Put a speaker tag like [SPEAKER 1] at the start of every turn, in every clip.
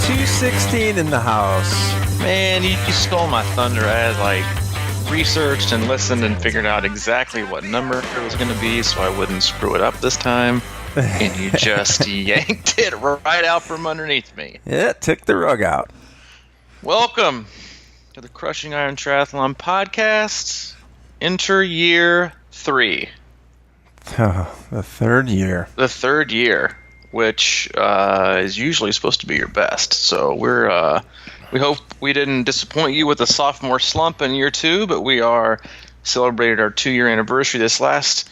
[SPEAKER 1] 216 in the house.
[SPEAKER 2] Man, you stole my thunder. I had researched and listened and figured out exactly what number it was going to be so I wouldn't screw it up this time. And you just yanked it right out from underneath me.
[SPEAKER 1] Yeah, took the rug out.
[SPEAKER 2] Welcome to the Crushing Iron Triathlon podcast. Enter year 3.
[SPEAKER 1] Oh, the third year.
[SPEAKER 2] The third year, which is usually supposed to be your best. So we hope we didn't disappoint you with a sophomore slump in year 2, but we are celebrated our 2-year anniversary this last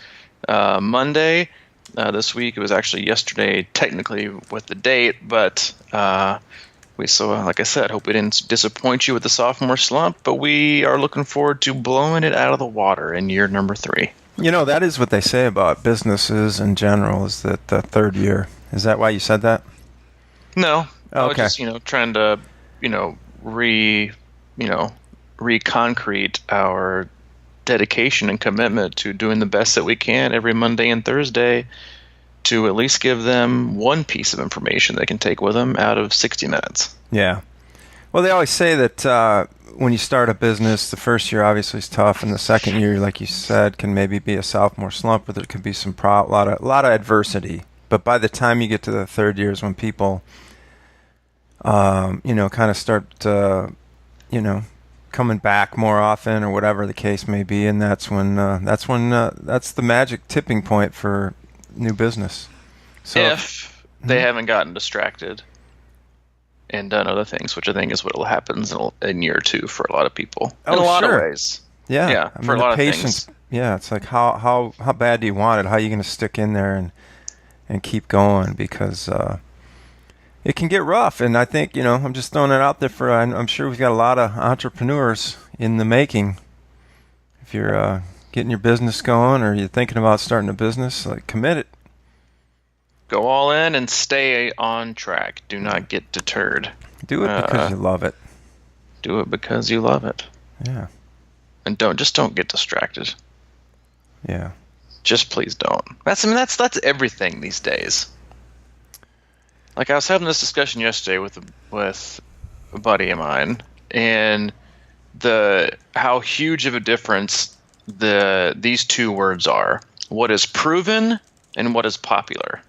[SPEAKER 2] Monday. This week, it was actually yesterday, technically with the date, but like I said, hope we didn't disappoint you with the sophomore slump, but we are looking forward to blowing it out of the water in year number 3.
[SPEAKER 1] You know, that is what they say about businesses in general, is that the third year. Is that why you said that?
[SPEAKER 2] No.
[SPEAKER 1] Oh, okay.
[SPEAKER 2] I was just, trying to, reconcrete our dedication and commitment to doing the best that we can every Monday and Thursday to at least give them one piece of information they can take with them out of 60 minutes.
[SPEAKER 1] Yeah. Well, they always say that when you start a business, the first year obviously is tough, and the second year, like you said, can maybe be a sophomore slump, or there could be some a lot of adversity. But by the time you get to the third year is when people, kind of start, coming back more often, or whatever the case may be, and that's the magic tipping point for new business. So
[SPEAKER 2] if they haven't gotten distracted and done other things, which I think is what happens in year 2 for a lot of people. In a lot of ways.
[SPEAKER 1] Yeah.
[SPEAKER 2] For a lot of things.
[SPEAKER 1] Yeah, it's like how bad do you want it? How are you going to stick in there and keep going? Because it can get rough, and I think, I'm just throwing it out there I'm sure we've got a lot of entrepreneurs in the making. If you're getting your business going, or you're thinking about starting a business, commit it.
[SPEAKER 2] Go all in and stay on track. Do not get deterred.
[SPEAKER 1] Do it because you love it.
[SPEAKER 2] Do it because you love it.
[SPEAKER 1] Yeah.
[SPEAKER 2] And don't get distracted.
[SPEAKER 1] Yeah.
[SPEAKER 2] Just please don't. That's everything these days. I was having this discussion yesterday with a buddy of mine, and how huge of a difference these two words are. What is proven and what is popular.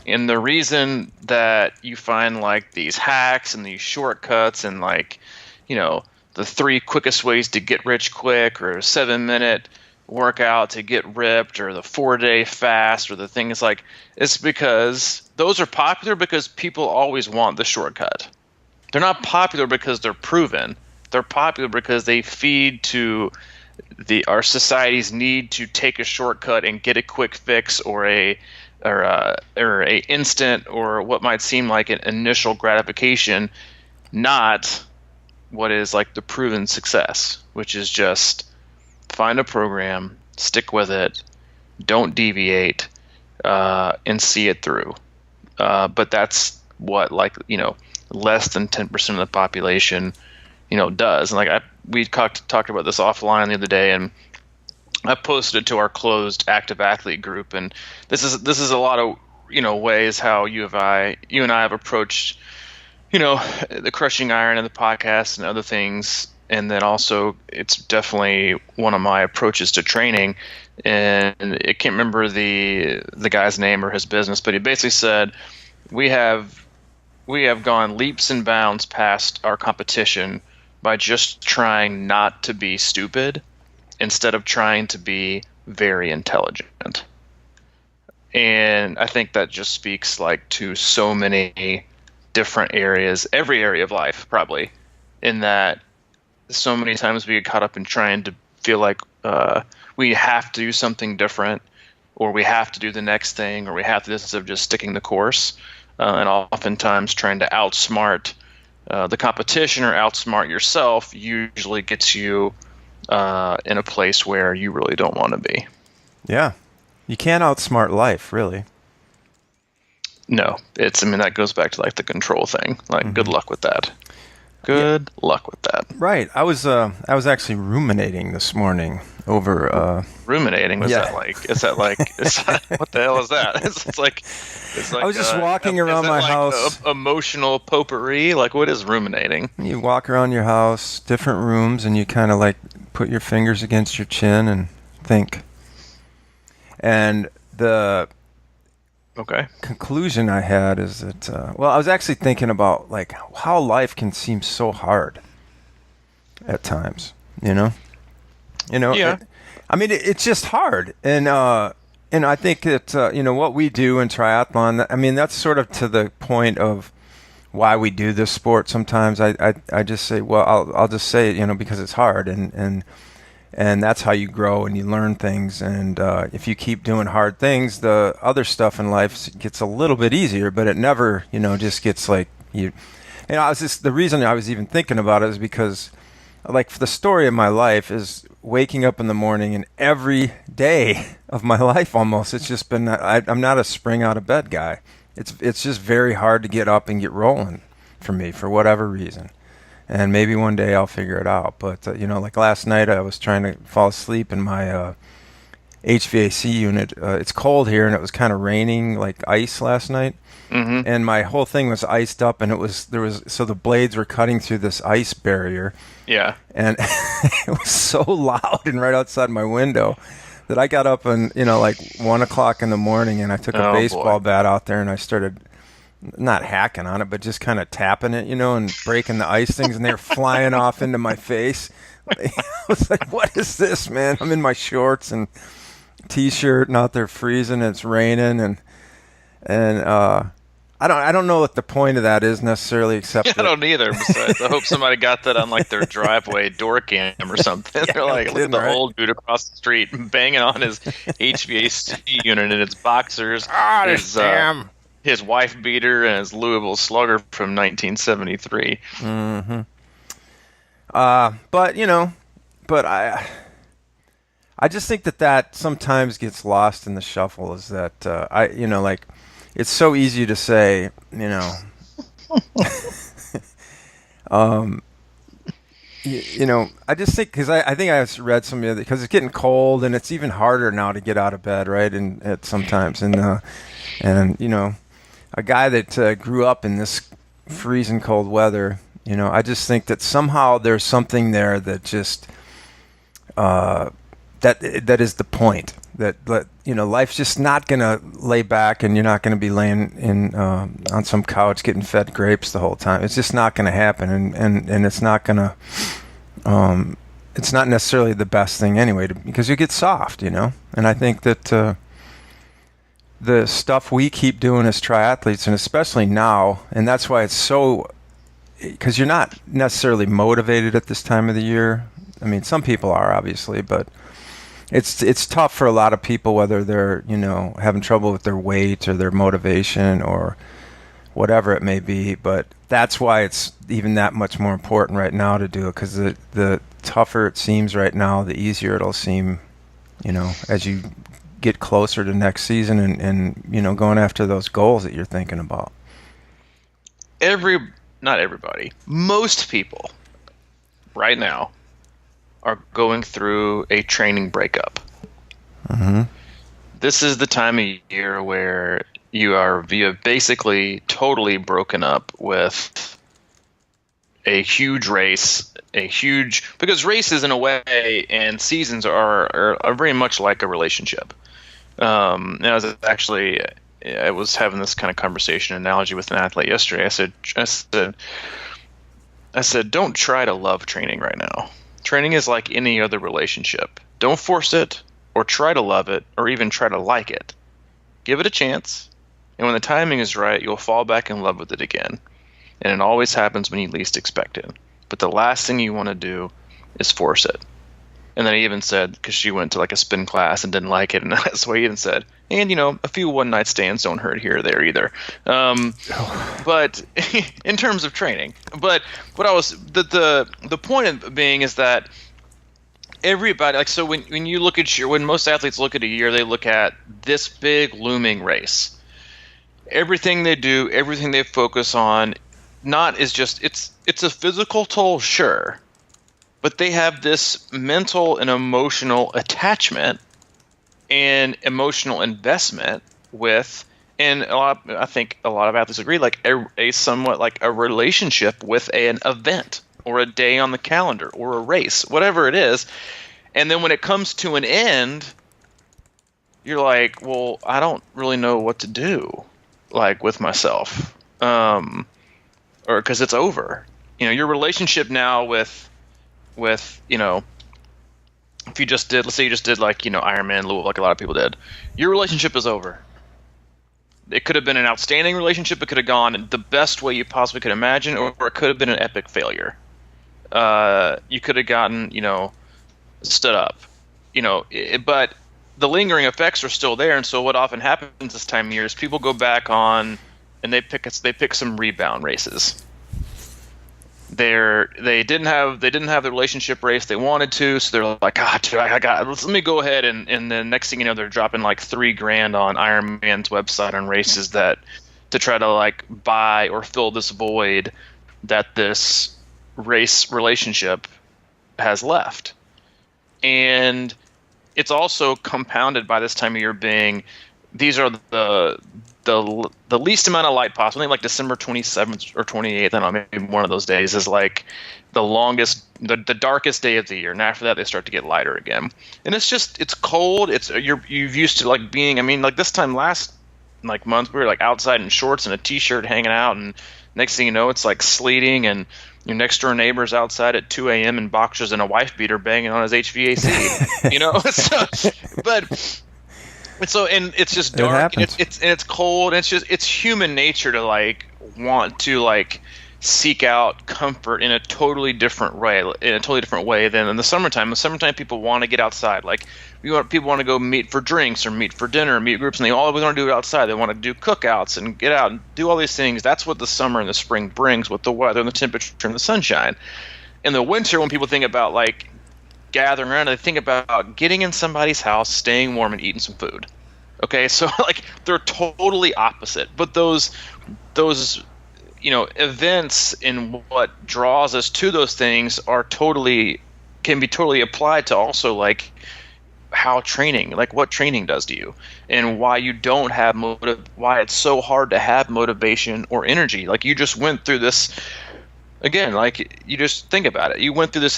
[SPEAKER 2] And the reason that you find these hacks and these shortcuts and the 3 quickest ways to get rich quick, or a 7-minute workout to get ripped, or the 4-day fast, or the things it's because those are popular because people always want the shortcut. They're not popular because they're proven. They're popular because they feed to our society's need to take a shortcut and get a quick fix, or a instant, or what might seem like an initial gratification, not what is the proven success, which is just find a program, stick with it, don't deviate, and see it through. But that's what less than 10% of the population does. And we talked about this offline the other day, and I posted it to our closed active athlete group, and this is a lot of ways how you and I have approached the Crushing Iron and the podcast and other things. And then also, it's definitely one of my approaches to training. And I can't remember the guy's name or his business, but he basically said, we have gone leaps and bounds past our competition by just trying not to be stupid instead of trying to be very intelligent. And I think that just speaks to so many different areas, every area of life probably, in that so many times we get caught up in trying to feel we have to do something different, or we have to do the next thing, or we have to, instead of just sticking the course, and oftentimes trying to outsmart the competition or outsmart yourself usually gets you in a place where you really don't want to be.
[SPEAKER 1] Yeah. You can't outsmart life, really.
[SPEAKER 2] No. That goes back to the control thing. Good luck with that. Good luck with that.
[SPEAKER 1] Right. I was actually ruminating this morning over
[SPEAKER 2] Ruminating? Is
[SPEAKER 1] Yeah.
[SPEAKER 2] that what the hell is that? It's like
[SPEAKER 1] I was just walking around
[SPEAKER 2] is that
[SPEAKER 1] my
[SPEAKER 2] like
[SPEAKER 1] house.
[SPEAKER 2] Emotional potpourri? Like, what is ruminating?
[SPEAKER 1] You walk around your house, different rooms, and you kind of like put your fingers against your chin and think. And the
[SPEAKER 2] Okay.
[SPEAKER 1] conclusion I had is that, I was actually thinking about like how life can seem so hard at times, you know?
[SPEAKER 2] Yeah.
[SPEAKER 1] It's just hard. And I think that, what we do in triathlon, I mean, that's sort of to the point of why we do this sport. Sometimes I just say, well, I'll just say it, because it's hard and that's how you grow and you learn things. And if you keep doing hard things, the other stuff in life gets a little bit easier, but it never, just gets like you. The reason I was even thinking about it is because, like, the story of my life is waking up in the morning, and every day of my life almost, it's just been. I'm not a spring out of bed guy. It's just very hard to get up and get rolling for me for whatever reason. And maybe one day I'll figure it out. But, like last night I was trying to fall asleep in my HVAC unit. It's cold here, and it was kind of raining like ice last night.
[SPEAKER 2] Mm-hmm.
[SPEAKER 1] And my whole thing was iced up, and so the blades were cutting through this ice barrier.
[SPEAKER 2] Yeah.
[SPEAKER 1] And it was so loud and right outside my window that I got up and, like 1 o'clock in the morning, and I took a baseball bat out there and I started not hacking on it, but just kind of tapping it, and breaking the ice things, and they're flying off into my face. I was like, what is this, man? I'm in my shorts and t-shirt and out there freezing, and it's raining, and I don't know what the point of that is necessarily, except
[SPEAKER 2] I don't either. Besides, I hope somebody got that on like their driveway door cam or something.
[SPEAKER 1] Yeah,
[SPEAKER 2] They're like, look at the
[SPEAKER 1] right?
[SPEAKER 2] old dude across the street banging on his HVAC unit in his boxers. His wife beater and his Louisville Slugger from 1973.
[SPEAKER 1] Mm-hmm. But I just think that sometimes gets lost in the shuffle. Is that it's so easy to say, I just think because I think I read some of it because it's getting cold and it's even harder now to get out of bed, right? And sometimes a guy that grew up in this freezing cold weather, I just think that somehow there's something there that just that is the point. That life's just not gonna lay back, and you're not gonna be laying in on some couch getting fed grapes the whole time. It's just not gonna happen, and it's not gonna. It's not necessarily the best thing anyway, because you get soft, And I think that. The stuff we keep doing as triathletes, and especially now, and that's why it's so, because you're not necessarily motivated at this time of the year. I mean, some people are obviously, but it's tough for a lot of people, whether they're having trouble with their weight or their motivation or whatever it may be. But that's why it's even that much more important right now to do it, because the tougher it seems right now, the easier it'll seem, as you get closer to next season and going after those goals that you're thinking about.
[SPEAKER 2] Not everybody, most people right now are going through a training breakup.
[SPEAKER 1] Mm-hmm.
[SPEAKER 2] This is the time of year where you have basically totally broken up with a huge race, because races in a way and seasons are very much like a relationship. I was having this kind of conversation analogy with an athlete yesterday. I said, don't try to love training right now. Training is like any other relationship. Don't force it, or try to love it, or even try to like it. Give it a chance, and when the timing is right, you'll fall back in love with it again. And it always happens when you least expect it. But the last thing you want to do is force it. And then I even said, because she went to like a spin class and didn't like it, and that's why I even said, and a few one-night stands don't hurt here or there either. But in terms of training, but what I was the point of being is that everybody, like, so when you look at when most athletes look at a year, they look at this big looming race. Everything they do, everything they focus on, not is just it's a physical toll, sure, but they have this mental and emotional attachment and emotional investment with, and I think a lot of athletes agree, like a somewhat like a relationship with an event or a day on the calendar or a race, whatever it is. And then when it comes to an end, you're like, well, I don't really know what to do, like, with myself, or because it's over. Your relationship now with if you just did, let's say you just did like Ironman Louisville, like a lot of people did, your relationship is over. It could have been an outstanding relationship. It could have gone the best way you possibly could imagine, or it could have been an epic failure. You could have gotten, stood up, but the lingering effects are still there. And so what often happens this time of year is people go back on and they pick some rebound races. They didn't have the relationship race they wanted to, so they're like, let me go ahead and then next thing you know, they're dropping like $3,000 on Ironman's website on races to try to like buy or fill this void that this race relationship has left. And it's also compounded by this time of year being, these are the least amount of light possible. I think like December 27th or 28th, I don't know, maybe one of those days is like the longest, the darkest day of the year. And after that, they start to get lighter again. And it's cold. You've used to like being, I mean, like this time last like month, we were like outside in shorts and a t-shirt hanging out. And next thing you know, it's like sleeting and your next door neighbor's outside at 2 a.m. in boxers and a wife beater banging on his HVAC, and it's just dark and it's cold. And it's human nature to like want to like seek out comfort in a totally different way than in the summertime. In the summertime, people want to get outside. Like people want to go meet for drinks or meet for dinner, meet groups, and they always want to do it outside. They want to do cookouts and get out and do all these things. That's what the summer and the spring brings with the weather and the temperature and the sunshine. In the winter, when people think about like gathering around, they think about getting in somebody's house, staying warm, and eating some food. Okay, so like they're totally opposite. But those events and what draws us to those things can be totally applied to also like how training, like what training does to you, and why you don't have why it's so hard to have motivation or energy. Like you just went through this again, like you just think about it. You went through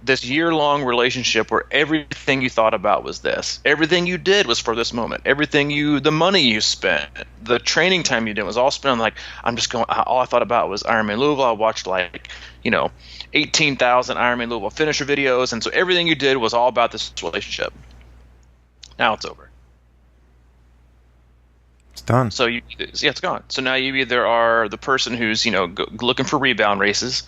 [SPEAKER 2] this year-long relationship where everything you thought about was this. Everything you did was for this moment. The money you spent, the training time you did was all spent on like, all I thought about was Ironman Louisville. I watched 18,000 Ironman Louisville finisher videos. And so everything you did was all about this relationship. Now it's over.
[SPEAKER 1] It's done.
[SPEAKER 2] So it's gone. So now you either are the person who's looking for rebound races,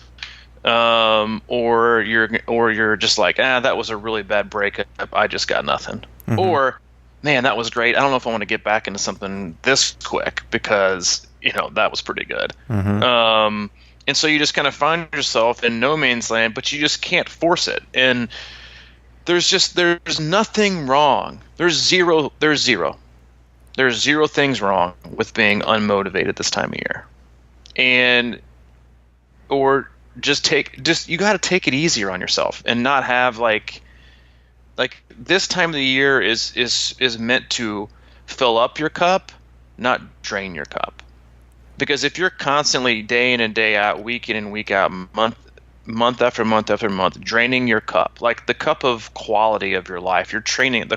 [SPEAKER 2] or you're just like, that was a really bad breakup. I just got nothing. Mm-hmm. Or, man, that was great. I don't know if I want to get back into something this quick because that was pretty good. Mm-hmm. And so you just kind of find yourself in no man's land, but you just can't force it. And there's nothing wrong. There's zero things wrong with being unmotivated this time of year. Or you got to take it easier on yourself and not have like this time of the year is meant to fill up your cup, not drain your cup. Because if you're constantly day in and day out, week in and week out, month after month after month, draining your cup, like the cup of quality of your life, you're training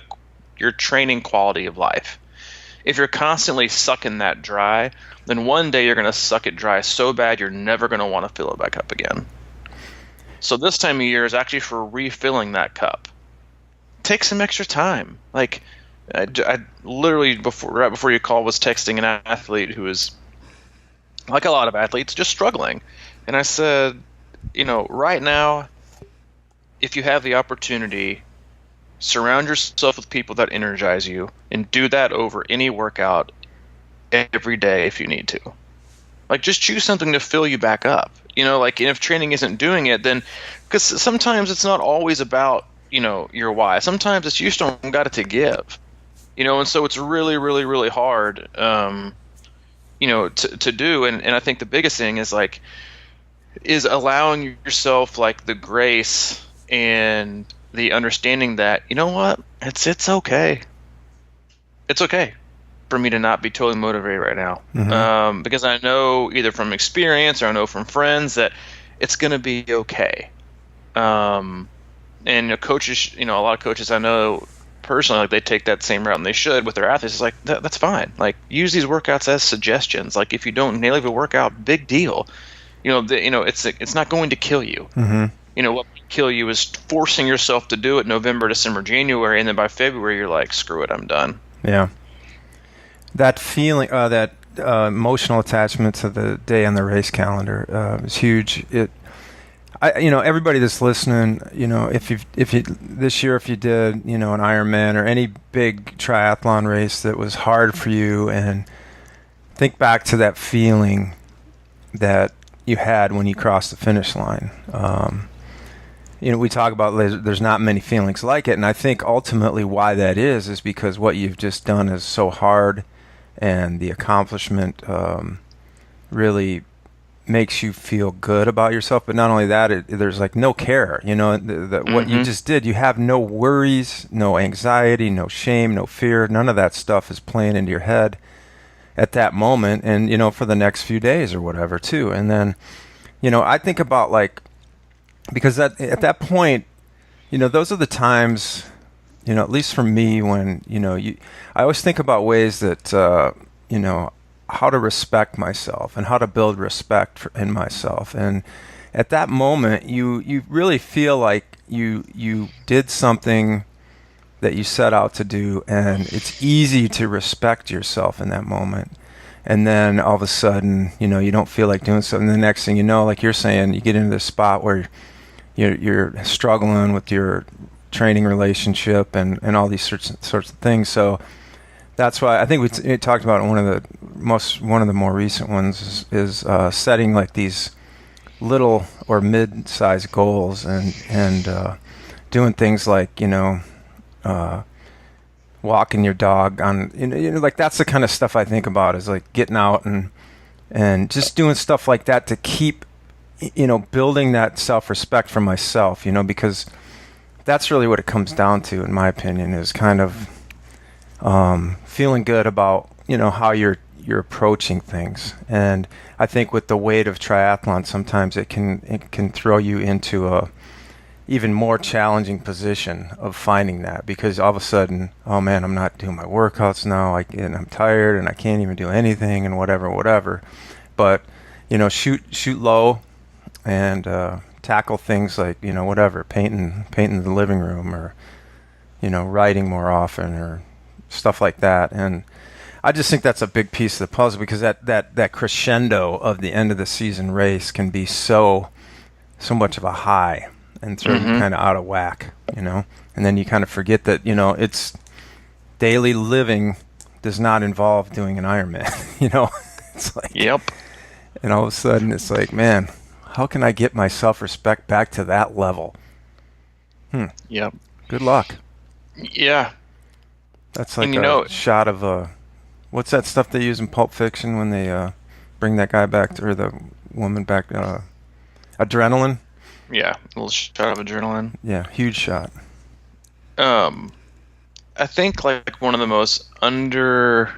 [SPEAKER 2] quality of life. If you're constantly sucking that dry, then one day you're going to suck it dry so bad you're never going to want to fill it back up again. So this time of year is actually for refilling that cup. Take some extra time. Like I literally right before you called was texting an athlete who is, like a lot of athletes, just struggling. And I said, right now, if you have the opportunity, surround yourself with people that energize you and do that over any workout every day if you need to. Like just choose something to fill you back up. And if training isn't doing it, then because sometimes it's not always about, your why. Sometimes it's you just don't got it to give. And so it's really, really, really hard to do. And I think the biggest thing is like is allowing yourself like the grace and the understanding that, you know what, it's okay. It's okay for me to not be totally motivated right now. Because I know either from experience or I know from friends that it's going to be okay. And coaches, a lot of coaches I know personally, like they take that same route, and they should with their athletes. It's like that's fine. Like use these workouts as suggestions. Like if you don't nail a workout, big deal. It's not going to kill you. What would kill you is forcing yourself to do it November, December, January, and then by February you're like, screw it, I'm done.
[SPEAKER 1] Yeah. That feeling, that emotional attachment to the day on the race calendar is huge. Everybody that's listening, if you this year, if you did, an Ironman or any big triathlon race that was hard for you, and think back to that feeling that you had when you crossed the finish line. We talk about there's not many feelings like it, and I think ultimately why that is because what you've just done is so hard, and the accomplishment really makes you feel good about yourself. But not only that, there's like no care. What you just did, you have no worries, no anxiety, no shame, no fear. None of that stuff is playing into your head at that moment, and for the next few days or whatever too. And then I think about because at that point, those are the times, at least for me, when I always think about ways that how to respect myself and how to build respect in myself. And at that moment, you really feel like you did something that you set out to do, and it's easy to respect yourself in that moment. And then all of a sudden, you don't feel like doing something. The next thing you know, like you're saying, you get into this spot where you're struggling with your training relationship and all these sorts of things. So that's why I think we talked about one of the more recent ones is setting like these little or mid-sized goals and doing things like walking your dog on like that's the kind of stuff I think about, is like getting out and just doing stuff like that to keep building that self-respect for myself, because that's really what it comes down to, in my opinion, is kind of feeling good about how you're approaching things. And I think with the weight of triathlon, sometimes it can throw you into a even more challenging position of finding that, because all of a sudden, oh man, I'm not doing my workouts now, and I'm tired and I can't even do anything and whatever. But shoot low and tackle things like whatever, painting the living room, or writing more often, or stuff like that. And I just think that's a big piece of the puzzle, because that crescendo of the end of the season race can be so much of a high and throw you kind of out of whack, and then you kind of forget that it's daily living does not involve doing an Ironman. It's like,
[SPEAKER 2] yep.
[SPEAKER 1] And all of a sudden it's like, man, how can I get my self-respect back to that level?
[SPEAKER 2] Yep.
[SPEAKER 1] Good luck.
[SPEAKER 2] Yeah.
[SPEAKER 1] That's like a shot of what's that stuff they use in Pulp Fiction when they bring that guy back, or the woman back? Adrenaline.
[SPEAKER 2] Yeah, a little shot of adrenaline.
[SPEAKER 1] Yeah, huge shot.
[SPEAKER 2] I think like one of the most under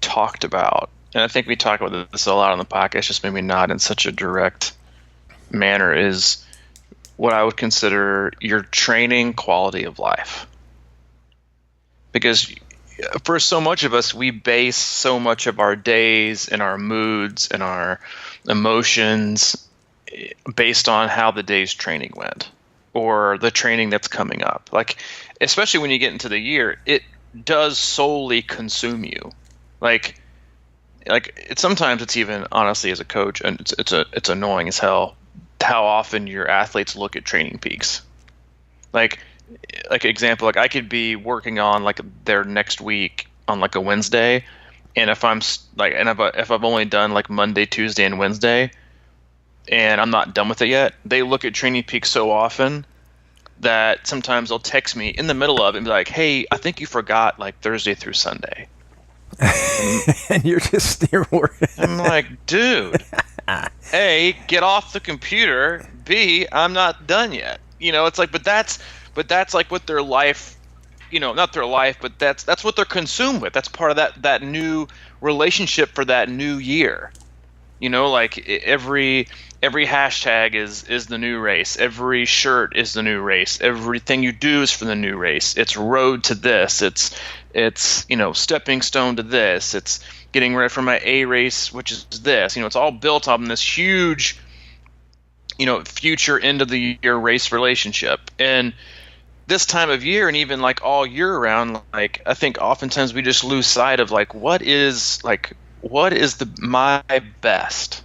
[SPEAKER 2] talked about, and I think we talk about this a lot on the podcast, just maybe not in such a direct manner, is what I would consider your training quality of life. Because for so much of us, we base so much of our days and our moods and our emotions based on how the day's training went, or the training that's coming up. Like, especially when you get into the year, it does solely consume you. Like sometimes it's even, honestly, as a coach, and it's annoying as hell how often your athletes look at Training Peaks. Like example, like I could be working on like their next week on like a Wednesday, and if I've only done like Monday, Tuesday, and Wednesday, and I'm not done with it yet, they look at Training Peaks so often that sometimes they'll text me in the middle of it and be like, hey, I think you forgot like Thursday through Sunday.
[SPEAKER 1] And you're worried.
[SPEAKER 2] I'm like, dude, A, get off the computer. B, I'm not done yet. It's like, but that's like what their life, not their life, but that's what they're consumed with. That's part of that new relationship for that new year. Like every hashtag is the new race. Every shirt is the new race. Everything you do is for the new race. It's road to this. It's stepping stone to this. It's getting ready for my A race, which is this. It's all built on this huge, future end of the year race relationship. And this time of year, and even like all year round, like I think oftentimes we just lose sight of like what is my best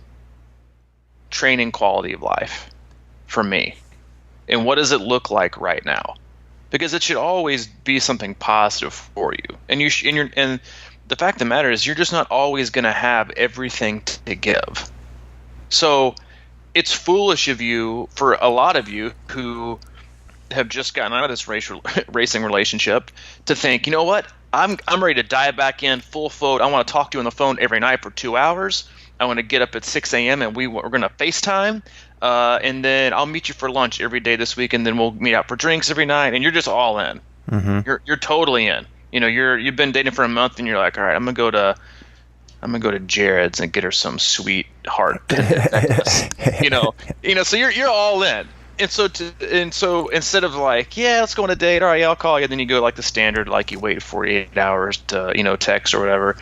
[SPEAKER 2] training quality of life for me, and what does it look like right now? Because it should always be something positive for you. And the fact of the matter is, you're just not always going to have everything to give. So it's foolish of you, for a lot of you who have just gotten out of this racing relationship, to think, you know what, I'm ready to dive back in full float. I want to talk to you on the phone every night for 2 hours. I want to get up at 6 a.m. and we're going to FaceTime. And then I'll meet you for lunch every day this week, and then we'll meet out for drinks every night. And you're just all in. Mm-hmm. You're totally in. You've been dating for a month, and you're like, all right, I'm gonna go to Jared's and get her some sweet heart necklace. So you're all in. And so instead of like, yeah, let's go on a date. All right, yeah, I'll call you. Then you go like the standard, like you wait 48 hours to text or whatever.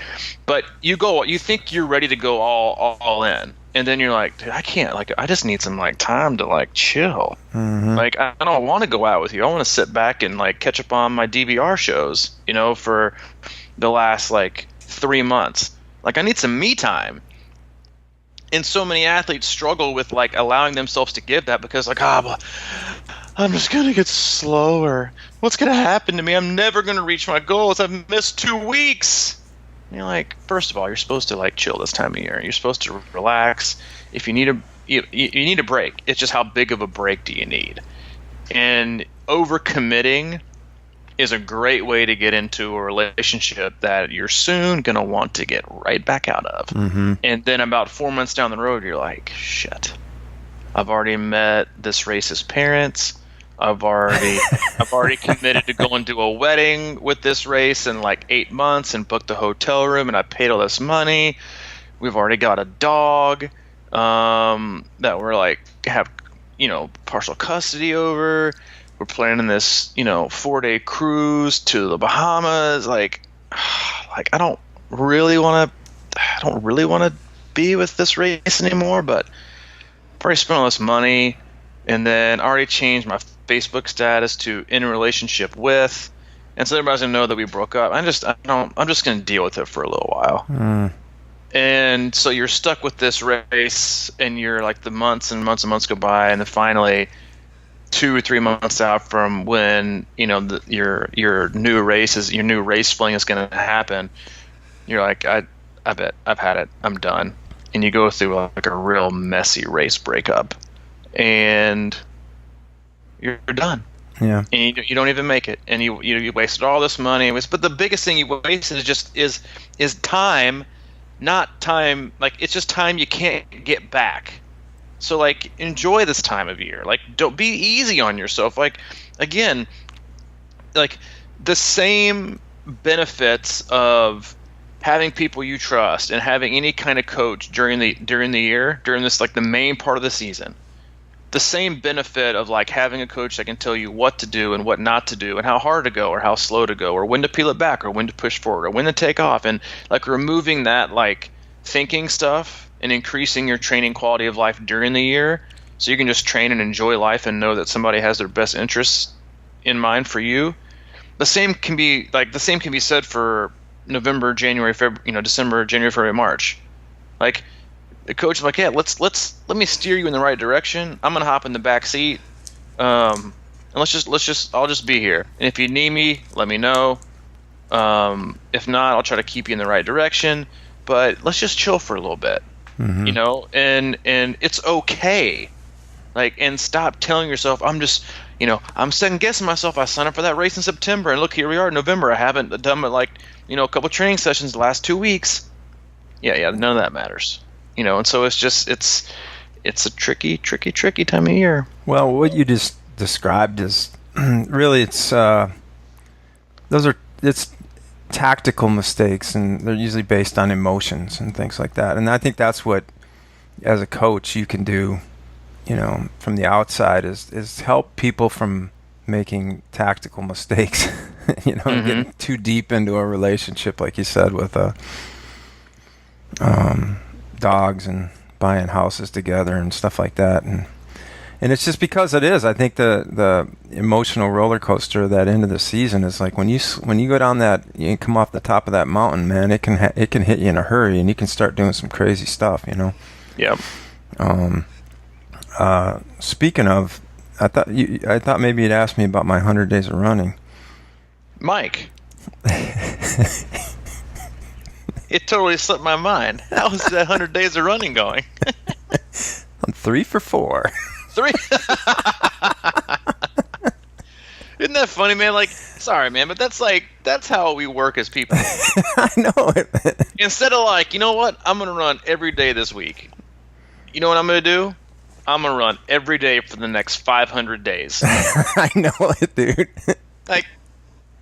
[SPEAKER 2] But you think you're ready to go all in, and then you're like, dude, I can't. Like, I just need some like time to like chill. Mm-hmm. Like, I don't want to go out with you. I want to sit back and like catch up on my DVR shows. For the last like 3 months. Like, I need some me time. And so many athletes struggle with like allowing themselves to give that, because like, well, I'm just going to get slower. What's going to happen to me? I'm never going to reach my goals. I've missed 2 weeks. And you're like, first of all, you're supposed to like chill this time of year. You're supposed to relax. If you need you need a break. It's just how big of a break do you need? And overcommitting is a great way to get into a relationship that you're soon going to want to get right back out of. Mm-hmm. And then about 4 months down the road, you're like, shit, I've already met this race's parents. I've already committed to going to a wedding with this race in like 8 months and booked a hotel room, and I paid all this money. We've already got a dog that we're like have partial custody over. We're planning this 4-day cruise to the Bahamas. Like I don't really want to be with this race anymore, but I've already spent all this money, and then already changed my Facebook status to in a relationship with, and so everybody's gonna know that we broke up. I'm just gonna deal with it for a little while. Mm. And so you're stuck with this race, and you're like, the months and months and months go by, and then finally 2 or 3 months out from when your new race fling is going to happen, you're like, I bet I've had it, I'm done. And you go through like a real messy race breakup, and you're done. Yeah. And you don't even make it, and you wasted all this money. But the biggest thing you wasted is time, not time. Like, it's just time you can't get back. So like, enjoy this time of year. Like, don't be easy on yourself. Like, again, like the same benefits of having people you trust and having any kind of coach during the year, during this like the main part of the season. The same benefit of like having a coach that can tell you what to do and what not to do, and how hard to go or how slow to go, or when to peel it back or when to push forward or when to take off, and like removing that like thinking stuff and increasing your training quality of life during the year, so you can just train and enjoy life and know that somebody has their best interests in mind for you. The same can be said for November, January, February, December, January, February, March. Like, the coach is like, yeah, let me steer you in the right direction. I'm gonna hop in the back seat, and I'll just be here. And if you need me, let me know. If not, I'll try to keep you in the right direction. But let's just chill for a little bit, mm-hmm. And it's okay. Like, and stop telling yourself, I'm second guessing myself. I signed up for that race in September, and look, here we are in November. I haven't done a couple training sessions the last 2 weeks. Yeah, none of that matters. and so it's a tricky time of year.
[SPEAKER 1] Well, what you just described is really it's tactical mistakes, and they're usually based on emotions and things like that. And I think that's what, as a coach, you can do, from the outside is help people from making tactical mistakes, getting too deep into a relationship, like you said, with dogs and buying houses together and stuff like that. And it's just because it is. I think the emotional roller coaster of that end of the season is like when you go down that, you come off the top of that mountain, man. It can hit you in a hurry, and you can start doing some crazy stuff.
[SPEAKER 2] Yeah.
[SPEAKER 1] Speaking of, I thought maybe you'd ask me about my 100 days of running.
[SPEAKER 2] Mike. It totally slipped my mind. How is that 100 days of running going?
[SPEAKER 1] I'm 3 for 4.
[SPEAKER 2] 3. Isn't that funny, man? Like, sorry, man, but that's how we work as people.
[SPEAKER 1] I know it.
[SPEAKER 2] Instead of like, you know what? I'm going to run every day this week. You know what I'm going to do? I'm going to run every day for the next 500 days.
[SPEAKER 1] I know it, dude.
[SPEAKER 2] Like,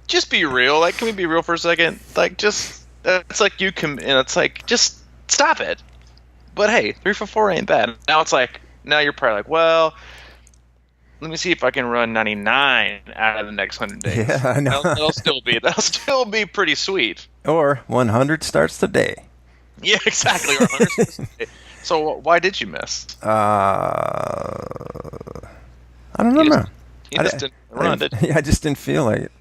[SPEAKER 2] just be real. Like, can we be real for a second? Like, just, it's like you can, it's like, just stop it. But hey, 3 for 4 ain't bad. Now it's like, now you're probably like, well, let me see if I can run 99 out of the next 100 days.
[SPEAKER 1] Yeah, I know.
[SPEAKER 2] That'll still be pretty sweet.
[SPEAKER 1] Or 100 starts today.
[SPEAKER 2] Yeah, exactly. Or 100 starts today. So why did you miss?
[SPEAKER 1] I don't know, man.
[SPEAKER 2] You just didn't run, did you?
[SPEAKER 1] I just didn't feel like it.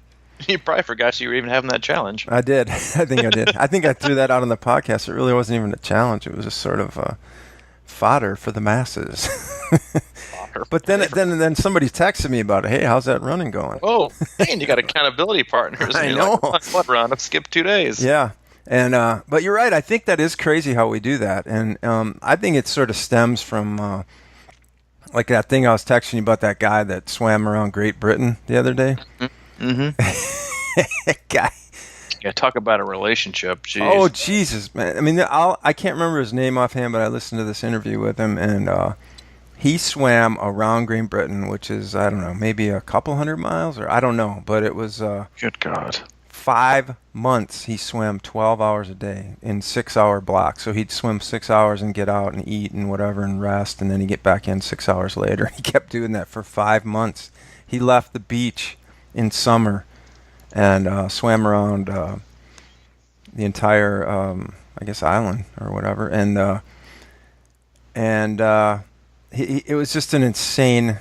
[SPEAKER 2] You probably forgot you were even having that challenge.
[SPEAKER 1] I did. I think I did. I think I threw that out on the podcast. It really wasn't even a challenge. It was just sort of fodder for the masses. But then somebody texted me about it. Hey, how's that running going?
[SPEAKER 2] Oh, man, you got accountability partners.
[SPEAKER 1] I know.
[SPEAKER 2] Like, what run? I've skipped 2 days.
[SPEAKER 1] Yeah. And but you're right. I think that is crazy how we do that. And I think it sort of stems from like that thing I was texting you about, that guy that swam around Great Britain the other day.
[SPEAKER 2] Mm-hmm.
[SPEAKER 1] Guy.
[SPEAKER 2] Yeah, talk about a relationship. Jeez.
[SPEAKER 1] Oh, Jesus, man. I mean, I can't remember his name offhand, but I listened to this interview with him, and he swam around Great Britain, which is, I don't know, maybe a couple 100 miles, or I don't know, but it was...
[SPEAKER 2] Good God.
[SPEAKER 1] 5 months he swam 12 hours a day in 6-hour blocks. So he'd swim 6 hours and get out and eat and whatever and rest, and then he'd get back in 6 hours later. He kept doing that for 5 months. He left the beach in summer and swam around the entire, I guess, island or whatever. And it was just an insane...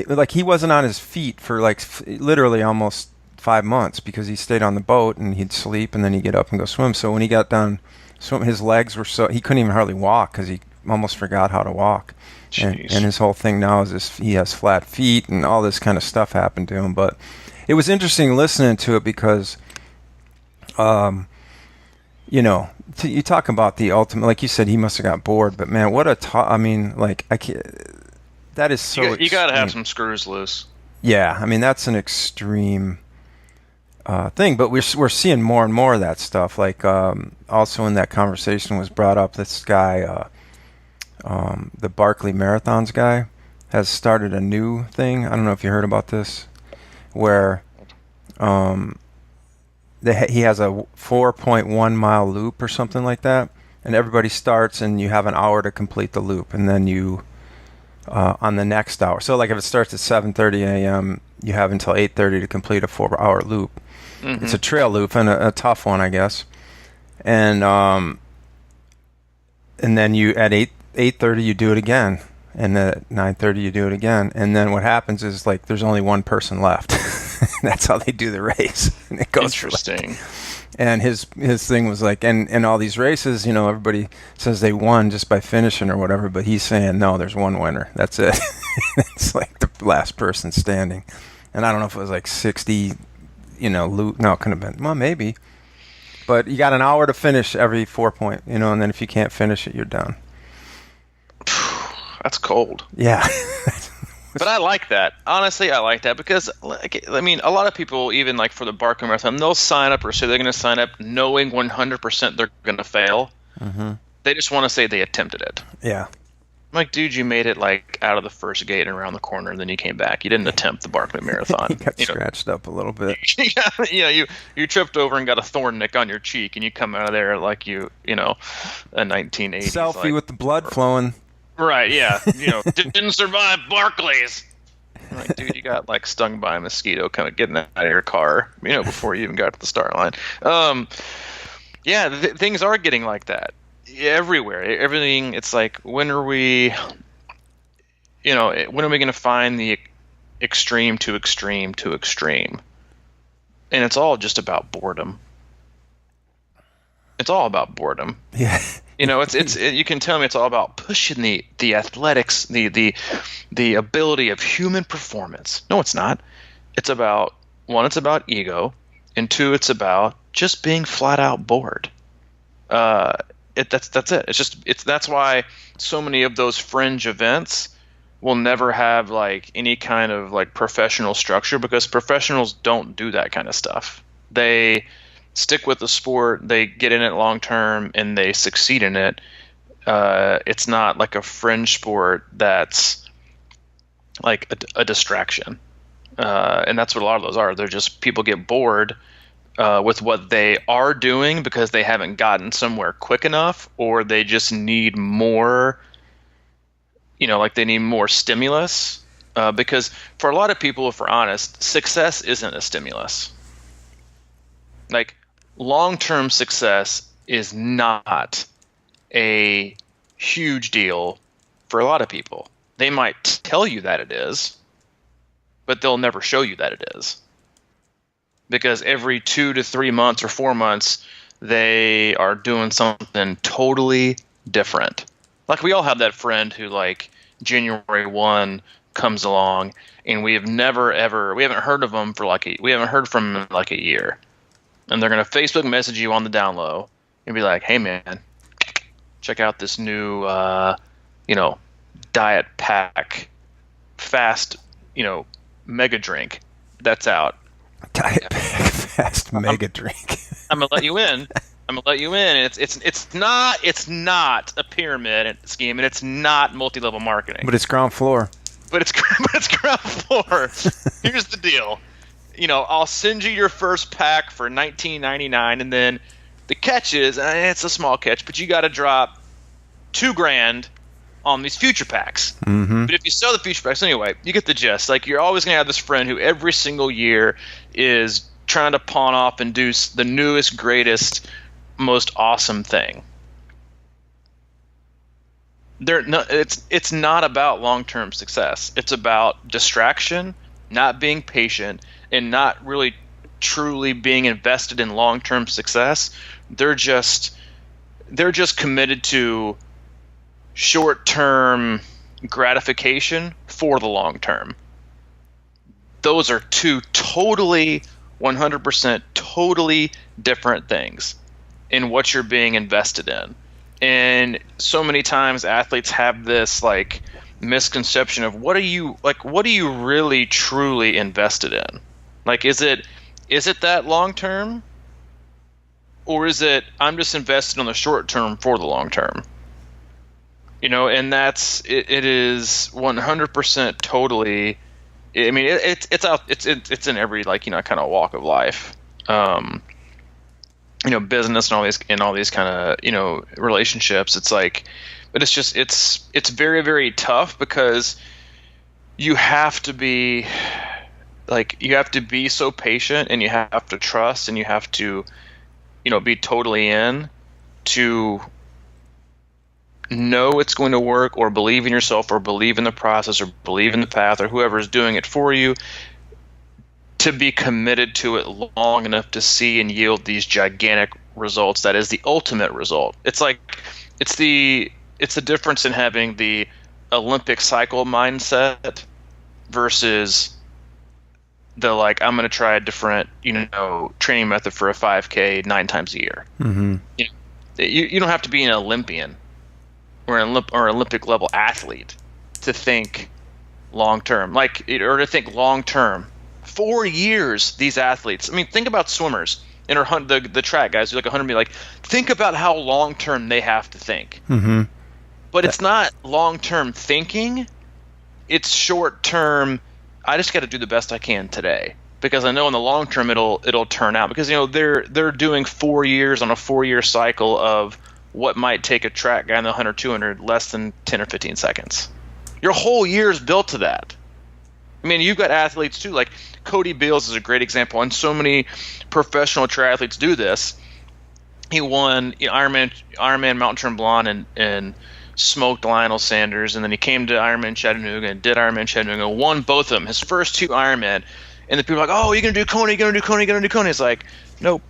[SPEAKER 1] like, he wasn't on his feet for literally almost 5 months because he stayed on the boat and he'd sleep and then he'd get up and go swim. So when he got done swimming, his legs were so... he couldn't even hardly walk because he almost forgot how to walk. And his whole thing now is this: he has flat feet and all this kind of stuff happened to him. But it was interesting listening to it because, you talk about the ultimate, like you said, he must have got bored. But man, what I mean, like, I can't... that is so...
[SPEAKER 2] You got to have some screws loose.
[SPEAKER 1] Yeah, I mean, that's an extreme... thing, but we're seeing more and more of that stuff. Like also in that conversation was brought up, this guy, the Barkley Marathons guy, has started a new thing. I don't know if you heard about this, where he has a 4.1 mile loop or something like that, and everybody starts and you have an hour to complete the loop, and then you on the next hour. So like if it starts at 7:30 a.m., you have until 8:30 to complete a 4-hour loop. Mm-hmm. It's a trail loop and a tough one, I guess. And then you at 8:30 you do it again, and at 9:30 you do it again. And then what happens is, like, there's only one person left. That's how they do the race. And it goes
[SPEAKER 2] interesting.
[SPEAKER 1] And his thing was like, and all these races, everybody says they won just by finishing or whatever, but he's saying, no, there's one winner. That's it. It's like the last person standing. And I don't know if it was like 60, loop. No, it couldn't have been. Well, maybe. But you got an hour to finish every 4 point, and then if you can't finish it, you're done.
[SPEAKER 2] That's cold.
[SPEAKER 1] Yeah.
[SPEAKER 2] But I like that. Honestly, I like that because, I mean, a lot of people, even like for the Barkley Marathon, they'll sign up or say they're going to sign up knowing 100% they're going to fail.
[SPEAKER 1] Mm-hmm.
[SPEAKER 2] They just want to say they attempted it.
[SPEAKER 1] Yeah.
[SPEAKER 2] I'm like, dude, you made it like out of the first gate and around the corner, and then you came back. You didn't attempt the Barkley Marathon.
[SPEAKER 1] You got scratched up a little bit.
[SPEAKER 2] You tripped over and got a thorn nick on your cheek, and you come out of there like a 1980s
[SPEAKER 1] selfie with the blood flowing.
[SPEAKER 2] Right? Yeah. Didn't survive Barkley's. I'm like, dude, you got like stung by a mosquito, kind of getting out of your car, before you even got to the start line. Things are getting like that. Everywhere, everything. It's like, when are we going to find the extreme to extreme to extreme? And it's all just about boredom. It's all about boredom.
[SPEAKER 1] Yeah.
[SPEAKER 2] You can tell me it's all about pushing the athletics, the ability of human performance. No, it's not. It's about, one, it's about ego, and two, it's about just being flat out bored. That's it. That's why so many of those fringe events will never have like any kind of like professional structure, because professionals don't do that kind of stuff. They stick with the sport, they get in it long term, and they succeed in it. It's not like a fringe sport that's like a distraction, and that's what a lot of those are. They're just, people get bored with what they are doing because they haven't gotten somewhere quick enough, or they just need more, like they need more stimulus. Because for a lot of people, if we're honest, success isn't a stimulus. Like, long-term success is not a huge deal for a lot of people. They might tell you that it is, but they'll never show you that it is. Because every 2 to 3 months or 4 months, they are doing something totally different. Like, we all have that friend who, like, January 1 comes along, and we haven't heard of them we haven't heard from them in like a year. And they're going to Facebook message you on the down low and be like, hey, man, check out this new, diet pack, fast, mega drink that's out.
[SPEAKER 1] Diet pack, fast mega drink.
[SPEAKER 2] I'm gonna let you in. It's not a pyramid scheme, and it's not multi-level marketing.
[SPEAKER 1] But it's ground floor.
[SPEAKER 2] But it's ground floor. Here's the deal. I'll send you your first pack for $19.99, and then the catch is, it's a small catch, but you got to drop $2,000 on these future packs.
[SPEAKER 1] Mm-hmm.
[SPEAKER 2] But if you sell the future packs anyway, you get the gist. Like, you're always going to have this friend who every single year is trying to pawn off and do the newest, greatest, most awesome thing. It's not about long-term success. It's about distraction, not being patient, and not really truly being invested in long-term success. They're just committed to short-term gratification for the long term. Those are two totally 100% totally different things in what you're being invested in. And so many times athletes have this like misconception of what are you really truly invested in? Like, is it that long term, or is it I'm just invested on the short term for the long term? And that's it. It is 100% totally. I mean, it's in every kind of walk of life. Business and all these kind of relationships. It's like, but it's very, very tough, because you have to be so patient, and you have to trust, and you have to be totally in to know it's going to work, or believe in yourself, or believe in the process, or believe in the path, or whoever is doing it for you, to be committed to it long enough to see and yield these gigantic results. That is the ultimate result. It's like it's the difference in having the Olympic cycle mindset versus the I'm going to try a different training method for a 5K 9 times a year.
[SPEAKER 1] Mm-hmm.
[SPEAKER 2] You don't have to be an Olympian or an Olympic level athlete to think long term, or to think long term. 4 years, these athletes. I mean, think about swimmers. and or the track guys who like 100 meter, like think about how long term they have to think.
[SPEAKER 1] Mm-hmm.
[SPEAKER 2] But it's not long term thinking. It's short term. I just got to do the best I can today, because I know in the long term it'll turn out, because they're doing 4 years on a 4-year cycle of what might take a track guy in the 100 200 less than 10 or 15 seconds. Your whole year is built to that. I mean, you've got athletes too, like Cody Beals is a great example, and so many professional triathletes do this. He won Ironman Mount Tremblant and smoked Lionel Sanders, and then he came to Ironman Chattanooga and did Ironman Chattanooga, won both of them, his first 2 Ironman. And the people are like, oh, you're going to do Kona, you're going to do Kona, you're going to do Kona. He's like, nope.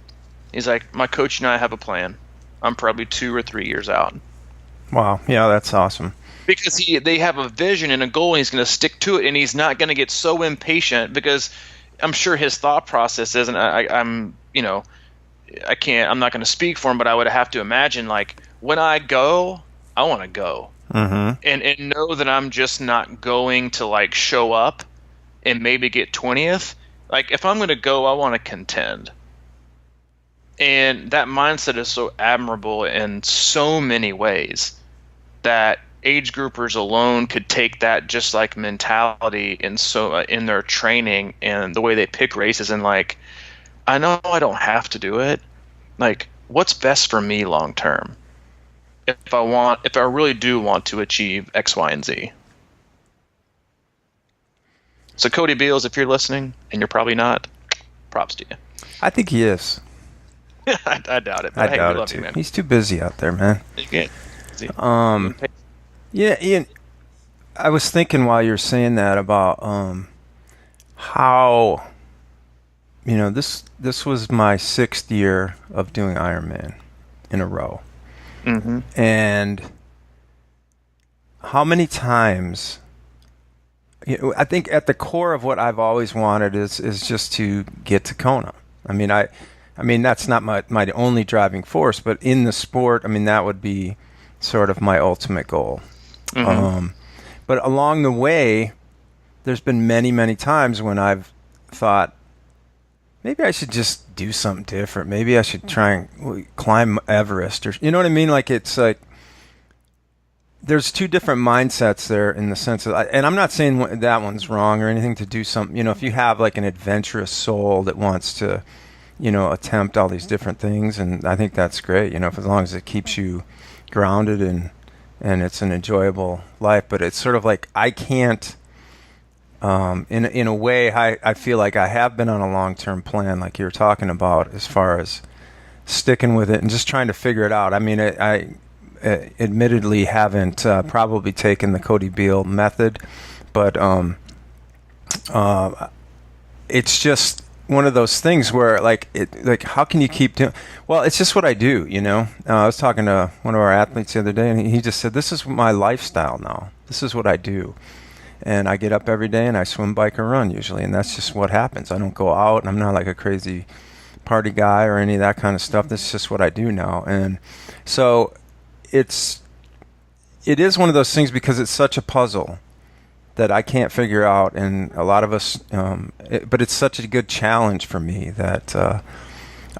[SPEAKER 2] He's like, my coach and I have a plan. I'm probably 2 or 3 years out.
[SPEAKER 1] Wow. Yeah, that's awesome.
[SPEAKER 2] Because they have a vision and a goal, and he's going to stick to it, and he's not going to get so impatient, because I'm sure his thought process is, and I'm not going to speak for him, but I would have to imagine, like, when I go, I want to go.
[SPEAKER 1] Mm-hmm.
[SPEAKER 2] And know that I'm just not going to, like, show up and maybe get 20th. Like, if I'm going to go, I want to contend. And that mindset is so admirable in so many ways that age groupers alone could take that just like mentality in their training and the way they pick races, and like, I know I don't have to do it. Like, what's best for me long term? If I really do want to achieve X, Y, and Z. So Cody Beals, if you're listening, and you're probably not, props to you.
[SPEAKER 1] I think he is.
[SPEAKER 2] I doubt it.
[SPEAKER 1] But I doubt it too. He's too busy out there, man. Yeah, Ian, I was thinking while you were saying that about how, this was my 6th year of doing Ironman in a row.
[SPEAKER 2] Mm-hmm.
[SPEAKER 1] And how many times, I think at the core of what I've always wanted is just to get to Kona. I mean, that's not my only driving force, but in the sport, I mean, that would be sort of my ultimate goal.
[SPEAKER 2] Mm-hmm.
[SPEAKER 1] But along the way, there's been many, many times when I've thought, maybe I should just do something different. Maybe I should try and climb Everest, or you know what I mean? Like, it's like there's 2 different mindsets there in the sense of, and I'm not saying that one's wrong or anything to do something. If you have like an adventurous soul that wants to, attempt all these different things, and I think that's great. As long as it keeps you grounded and it's an enjoyable life. But it's sort of like I can't. In a way, I feel like I have been on a long-term plan, like you were talking about, as far as sticking with it and just trying to figure it out. I mean, I admittedly haven't probably taken the Cody Beal method, but it's just one of those things where, like, how can you keep doing? Well, it's just what I do, I was talking to one of our athletes the other day, and he just said, this is my lifestyle now. This is what I do. And I get up every day and I swim, bike, or run usually, and that's just what happens. I don't go out, and I'm not like a crazy party guy or any of that kind of stuff. That's just what I do now. And so it is one of those things, because it's such a puzzle that I can't figure out, and a lot of us, but it's such a good challenge for me that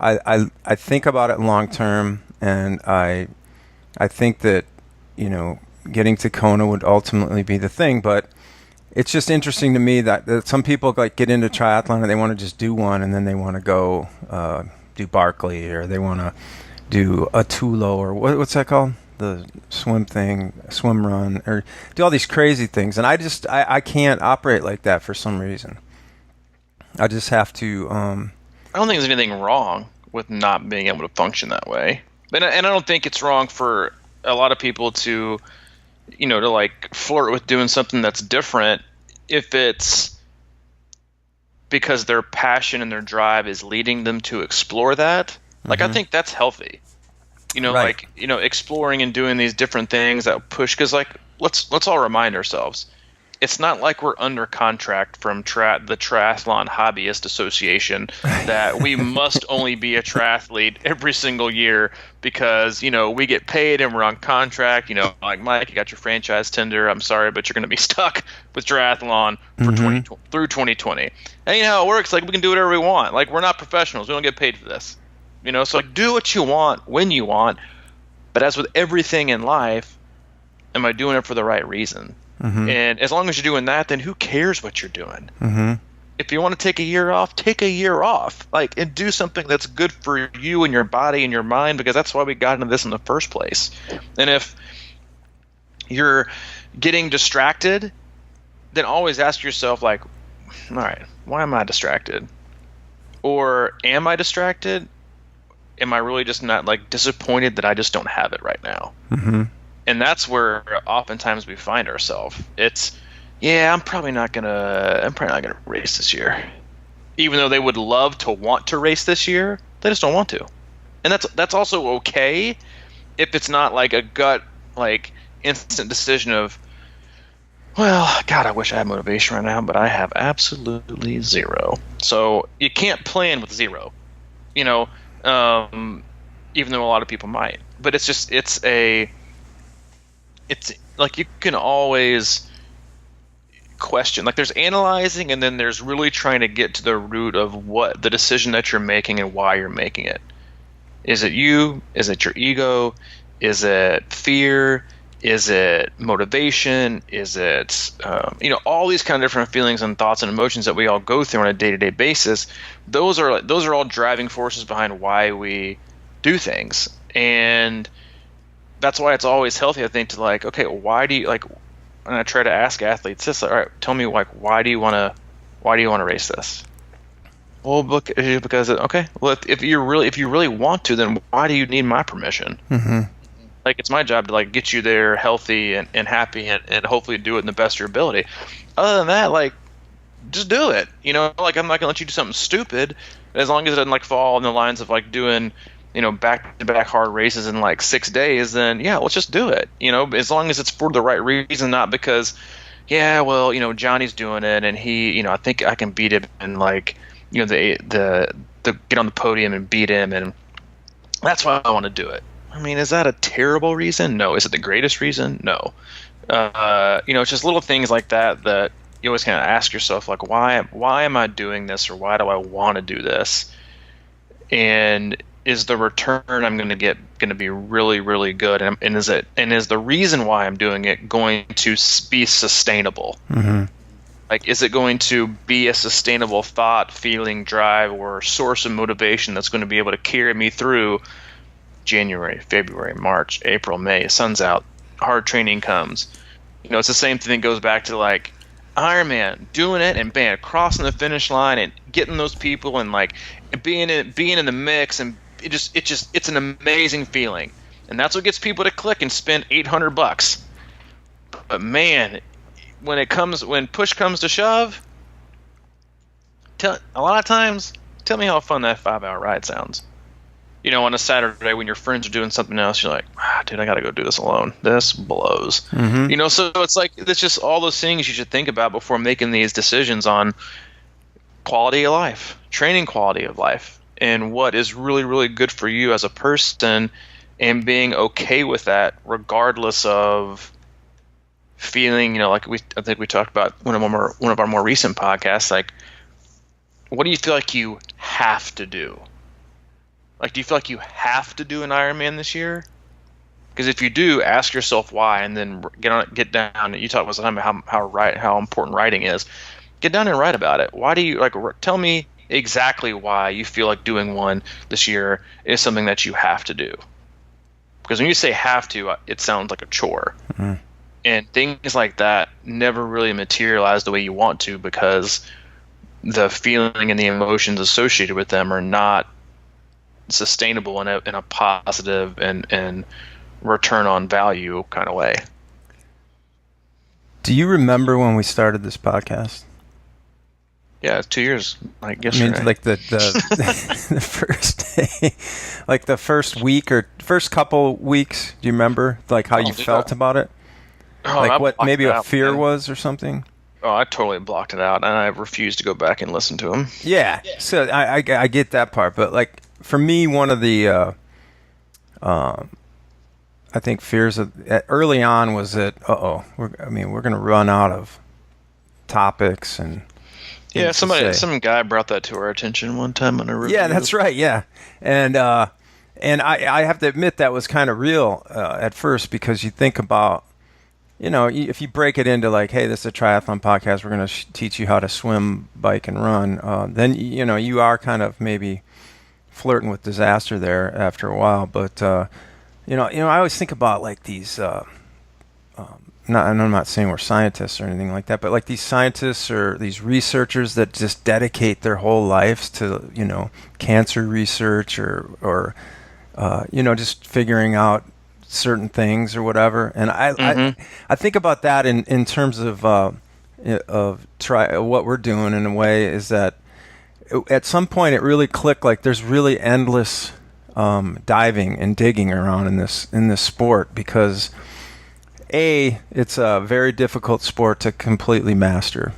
[SPEAKER 1] I think about it long term, and I think that getting to Kona would ultimately be the thing. But it's just interesting to me that some people like get into triathlon and they want to just do one, and then they want to go do Barkley, or they want to do a Tulo, or what's that called? The swim run, or do all these crazy things. And I can't operate like that for some reason. I just have to.
[SPEAKER 2] I don't think there's anything wrong with not being able to function that way. And I don't think it's wrong for a lot of people to, to like flirt with doing something that's different if it's because their passion and their drive is leading them to explore that. Like, I think that's healthy.
[SPEAKER 1] Right.
[SPEAKER 2] Like, exploring and doing these different things that push, because like, let's all remind ourselves, it's not like we're under contract from the Triathlon Hobbyist Association that we must only be a triathlete every single year because, we get paid and we're on contract. Like, Mike, you got your franchise tender. I'm sorry, but you're going to be stuck with triathlon for through 2020. And how it works, like, we can do whatever we want. Like, we're not professionals. We don't get paid for this. So like, do what you want when you want, but as with everything in life, am I doing it for the right reason? And as long as you're doing that, then who cares what you're doing? If you want to take a year off, take a year off, like, and do something that's good for you and your body and your mind, because that's why we got into this in the first place. And if you're getting distracted, then always ask yourself, like, all right, why am I distracted? Or am I distracted? Am I really just not, like, disappointed that I just don't have it right now? And that's where oftentimes we find ourselves. It's, I'm probably not gonna race this year, even though they would love to want to race this year. They just don't want to, and that's also okay if it's not like a gut, like, instant decision of, well, God, I wish I had motivation right now, but I have absolutely zero. So you can't plan with zero, even though a lot of people might. But it's like, you can always question, like, there's analyzing, and then there's really trying to get to the root of what the decision that you're making and why you're making it. Is it you? Is it your ego? Is it fear? Is it motivation? Is it all these kind of different feelings and thoughts and emotions that we all go through on a day-to-day basis? Those are all driving forces behind why we do things. And that's why it's always healthy, I think, to, like, okay, why do you, like, and I try to ask athletes this, all right, tell me, like, why do you want to race this? Well, because okay, well, if you really want to, then why do you need my permission? Like, it's my job to, like, get you there healthy and happy, and hopefully do it in the best of your ability. Other than that, like, just do it. Like, I'm not gonna let you do something stupid, as long as it doesn't, like, fall in the lines of, like, doing back-to-back hard races in, like, 6 days, then let's just do it. As long as it's for the right reason, not because, Johnny's doing it, and he, I think I can beat him, and, like, the get on the podium and beat him, and that's why I want to do it. I mean, is that a terrible reason? No. Is it the greatest reason? No. It's just little things like that you always kind of ask yourself, like, why am I doing this, or why do I want to do this? And is the return I'm going to get going to be really, really good? And is the reason why I'm doing it going to be sustainable? Like, is it going to be a sustainable thought, feeling, drive, or source of motivation that's going to be able to carry me through January, February, March, April, May? Sun's out, hard training comes. It's the same thing that goes back to, like, Ironman, doing it, and bam, crossing the finish line and getting those people, and, like, being in the mix, and it's an amazing feeling, and that's what gets people to click and spend $800. But man, when push comes to shove, a lot of times, tell me how fun that 5-hour ride sounds. On a Saturday when your friends are doing something else, you're like, dude, I got to go do this alone. This blows. So it's like, it's just all those things you should think about before making these decisions on quality of life, training quality of life, and what is really, really good for you as a person, and being okay with that regardless of feeling, like I think we talked about one of our more recent podcasts, like, what do you feel like you have to do? Like, do you feel like you have to do an Ironman this year? Because if you do, ask yourself why, and then get down. You talked about how important writing is. Get down and write about it. Why do you, like, tell me exactly why you feel like doing one this year is something that you have to do. Because when you say have to, it sounds like a chore. And things like that never really materialize the way you want to, because the feeling and the emotions associated with them are not sustainable in a positive and return on value kind of way.
[SPEAKER 1] Do you remember when we started this podcast?
[SPEAKER 2] Yeah, 2 years, like yesterday.
[SPEAKER 1] I mean, like the the first day, like the first week or first couple weeks. Do you remember, like, how you felt about it? Like, what maybe a fear was or something?
[SPEAKER 2] Oh, I totally blocked it out, and I refused to go back and listen to him.
[SPEAKER 1] Yeah. So I get that part, but, like, for me, one of the I think fears early on was that we're going to run out of topics, and
[SPEAKER 2] Yeah,
[SPEAKER 1] things to say.
[SPEAKER 2] some guy brought that to our attention one time on a review.
[SPEAKER 1] Yeah, that's right. Yeah, and I have to admit that was kind of real at first, because you think about, if you break it into like, hey, this is a triathlon podcast, we're going to teach you how to swim, bike, and run. Then you are kind of maybe flirting with disaster there after a while. But I always think about like these. And I'm not saying we're scientists or anything like that, but like these scientists or these researchers that just dedicate their whole lives to, cancer research or just figuring out certain things or whatever. And I think about that in terms of what we're doing in a way, is that at some point it really clicked, like there's really endless diving and digging around in this sport, because it's a very difficult sport to completely master.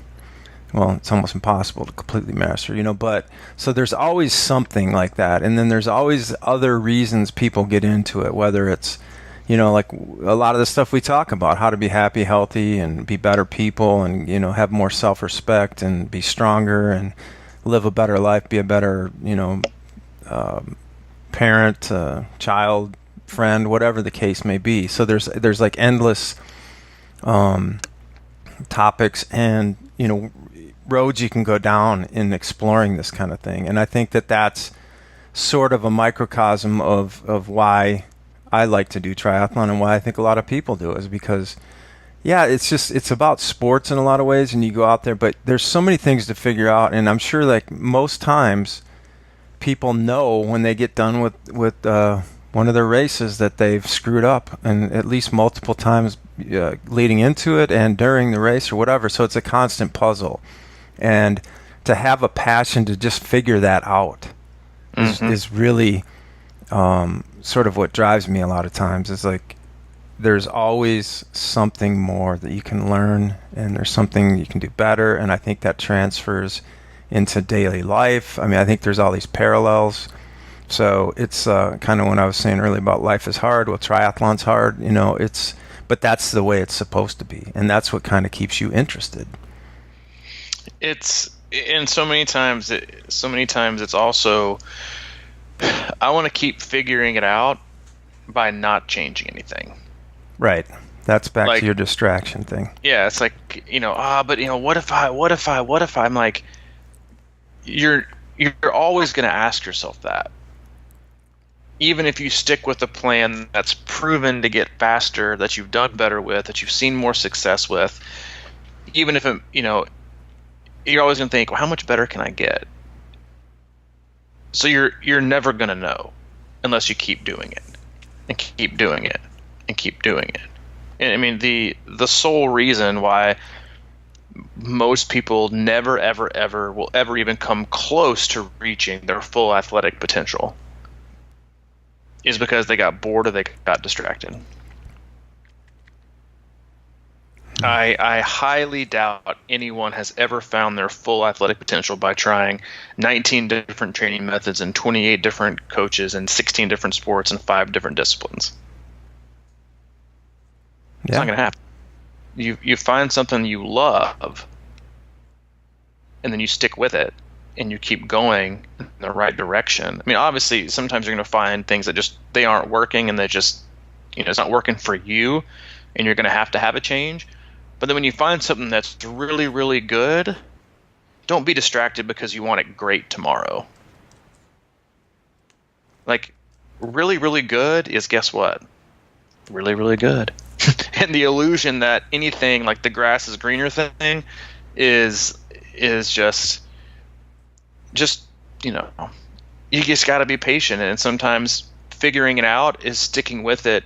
[SPEAKER 1] Well, it's almost impossible to completely master, but so there's always something like that. And then there's always other reasons people get into it, whether it's, like a lot of the stuff we talk about, how to be happy, healthy, and be better people, and, have more self-respect and be stronger and live a better life, be a better, parent, child, friend, whatever the case may be. So there's like endless topics and roads you can go down in exploring this kind of thing. And I think that's sort of a microcosm of why I like to do triathlon, and why I think a lot of people do, is because it's about sports in a lot of ways, and you go out there, but there's so many things to figure out. And I'm sure like most times people know when they get done with one of their races that they've screwed up, and at least multiple times leading into it and during the race or whatever. So it's a constant puzzle, and to have a passion to just figure that out is really sort of what drives me a lot of times. Is like there's always something more that you can learn, and there's something you can do better, and I think that transfers into daily life. I mean, I think there's all these parallels. So it's kind of when I was saying earlier about life is hard. Well, triathlon's hard, but that's the way it's supposed to be, and that's what kind of keeps you interested.
[SPEAKER 2] And so many times it's also, I want to keep figuring it out by not changing anything.
[SPEAKER 1] Right. That's back to your distraction thing.
[SPEAKER 2] Yeah, it's like, but what if I? I'm like, you're always going to ask yourself that. Even if you stick with a plan that's proven to get faster, that you've done better with, that you've seen more success with, even if you're always going to think, well, how much better can I get? So you're never going to know unless you keep doing it and keep doing it and keep doing it. And I mean, the sole reason why most people never, ever, ever will ever even come close to reaching their full athletic potential is because they got bored or they got distracted. I highly doubt anyone has ever found their full athletic potential by trying 19 different training methods and 28 different coaches and 16 different sports and 5 different disciplines. It's not going to happen. You find something you love, and then you stick with it, and you keep going in the right direction. I mean, obviously, sometimes you're going to find things that just, they aren't working, and they just, it's not working for you, and you're going to have a change. But then when you find something that's really, really good, don't be distracted because you want it great tomorrow. Like, really, really good is, guess what? Really, really good. And the illusion that anything like the grass is greener thing is just you just got to be patient, and sometimes figuring it out is sticking with it,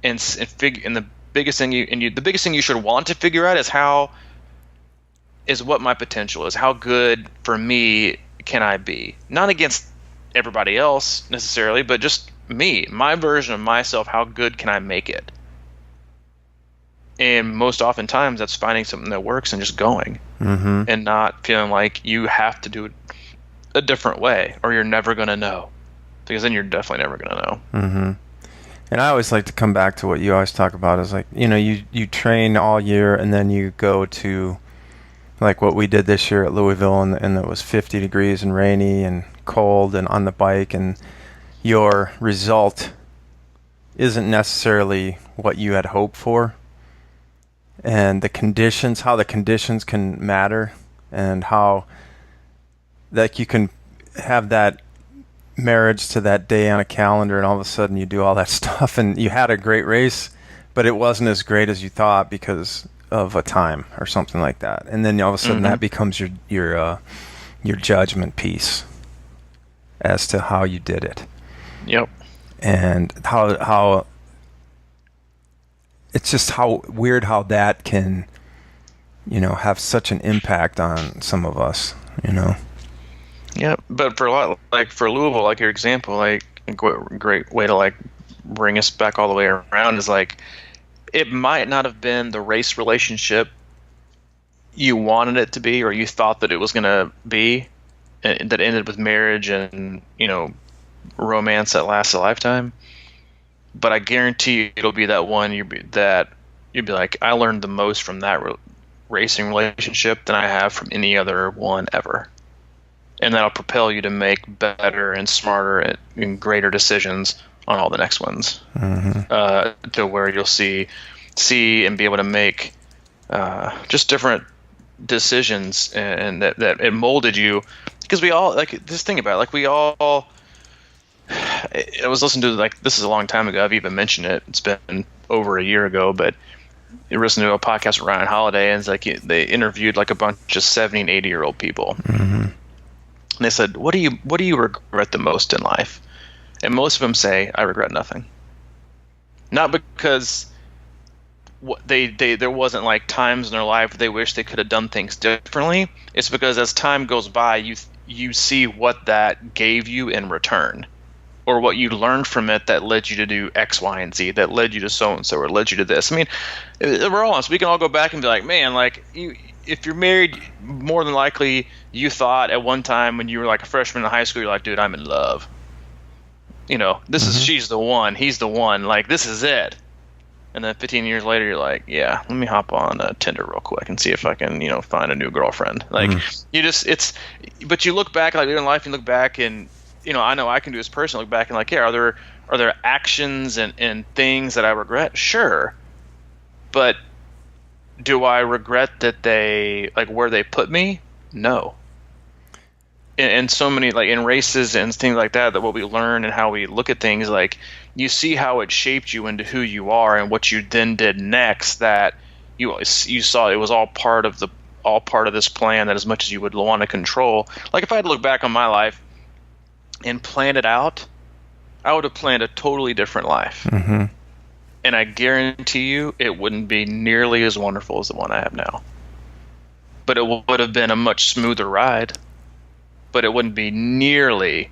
[SPEAKER 2] and the biggest thing the biggest thing you should want to figure out is what my potential is. How good for me can I be? Not against everybody else necessarily, but just me, my version of myself. How good can I make it? And most oftentimes that's finding something that works and just going, and not feeling like you have to do it a different way or you're never going to know, because then you're definitely never going to know.
[SPEAKER 1] And I always like to come back to what you always talk about is like, you train all year and then you go to like what we did this year at Louisville, and it was 50 degrees and rainy and cold and on the bike, and your result isn't necessarily what you had hoped for, and the conditions, how the conditions can matter, and how that you can have that marriage to that day on a calendar, and all of a sudden you do all that stuff and you had a great race, but it wasn't as great as you thought because of a time or something like that, and then all of a sudden that becomes your judgment piece as to how you did it.
[SPEAKER 2] Yep.
[SPEAKER 1] And how it's just how weird how that can, have such an impact on some of us,
[SPEAKER 2] Yeah, but for a lot, like for Louisville, like your example, like a great way to like bring us back all the way around is like, it might not have been the race relationship you wanted it to be, or you thought that it was going to be, that ended with marriage and, romance that lasts a lifetime. But I guarantee you it'll be that one you'd be like, I learned the most from that racing relationship than I have from any other one ever. And that'll propel you to make better and smarter and greater decisions on all the next ones, to where you'll see and be able to make just different decisions, and that it molded you. Because we all, like, just think about it, like we all, I was listening to, like, this is a long time ago, I've even mentioned it, it's been over a year ago, but I listened to a podcast with Ryan Holiday, and it's like they interviewed like a bunch of 70 and 80-year-old people. And they said, what do you regret the most in life? And most of them say, I regret nothing. Not because there wasn't like times in their life they wish they could have done things differently. It's because as time goes by, you see what that gave you in return, or what you learned from it that led you to do X, Y, and Z, that led you to so-and-so, or led you to this. I mean, we're all honest. We can all go back and be like, man, like, if you're married, more than likely you thought at one time when you were like a freshman in high school, you're like, dude, I'm in love. This is, she's the one, he's the one, like, this is it. And then 15 years later, you're like, yeah, let me hop on Tinder real quick and see if I can, find a new girlfriend. Like, but you look back, like, in life, you look back and, I know I can do this personally, look back and like, yeah, are there actions and things that I regret? Sure. But do I regret that they, like, where they put me? No. And so many, like, in races and things like that what we learn and how we look at things, like, you see how it shaped you into who you are and what you then did next, that you saw it was all part of this plan, that as much as you would want to control. Like, if I had to look back on my life and plan it out, I would have planned a totally different life. And I guarantee you it wouldn't be nearly as wonderful as the one I have now. But it would have been a much smoother ride. But it wouldn't be nearly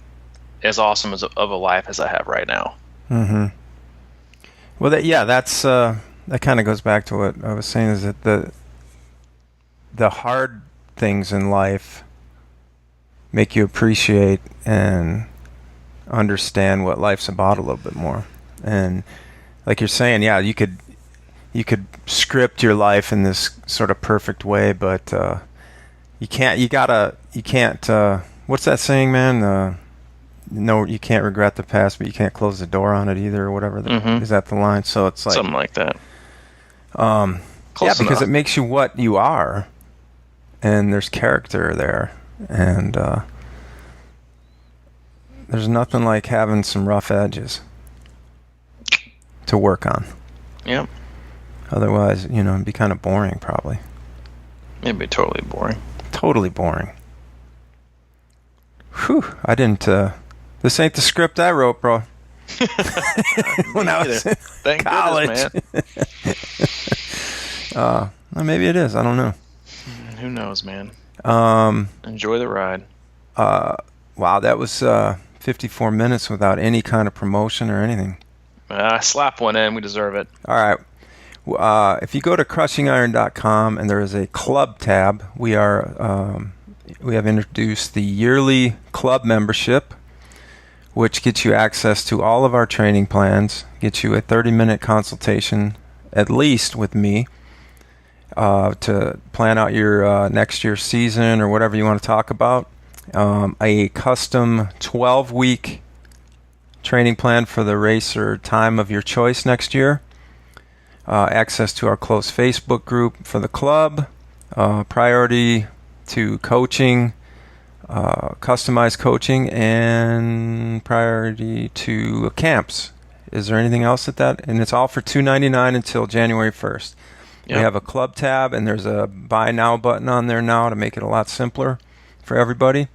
[SPEAKER 2] as awesome of a life as I have right now.
[SPEAKER 1] Well, that's that kind of goes back to what I was saying, is that the hard things in life make you appreciate and understand what life's about a little bit more. And like you're saying, yeah, you could script your life in this sort of perfect way, but you can't what's that saying, man? No, you can't regret the past, but you can't close the door on it either, or whatever. Is that the line? So it's like
[SPEAKER 2] something like that.
[SPEAKER 1] Because it makes you what you are, and there's character there, and there's nothing like having some rough edges to work on.
[SPEAKER 2] Yep.
[SPEAKER 1] Otherwise, it'd be kind of boring, probably.
[SPEAKER 2] It'd be totally boring.
[SPEAKER 1] Totally boring. Whew, I didn't, this ain't the script I wrote, bro. When I was in
[SPEAKER 2] Thank
[SPEAKER 1] college.
[SPEAKER 2] Goodness, man.
[SPEAKER 1] Well, maybe it is. I don't know.
[SPEAKER 2] Who knows, man? Enjoy the ride.
[SPEAKER 1] Wow, that was 54 minutes without any kind of promotion or anything.
[SPEAKER 2] Slap one in. We deserve it.
[SPEAKER 1] All right. If you go to crushingiron.com and there is a club tab, we have introduced the yearly club membership, which gets you access to all of our training plans, gets you a 30-minute consultation, at least with me, to plan out your next year's season or whatever you want to talk about. A custom 12-week training plan for the race or time of your choice next year. Access to our closed Facebook group for the club. Priority to coaching, customized coaching, and priority to camps. Is there anything else at that? And it's all for $2.99 until January 1st. Yep. We have a club tab, and there's a buy now button on there now to make it a lot simpler for everybody.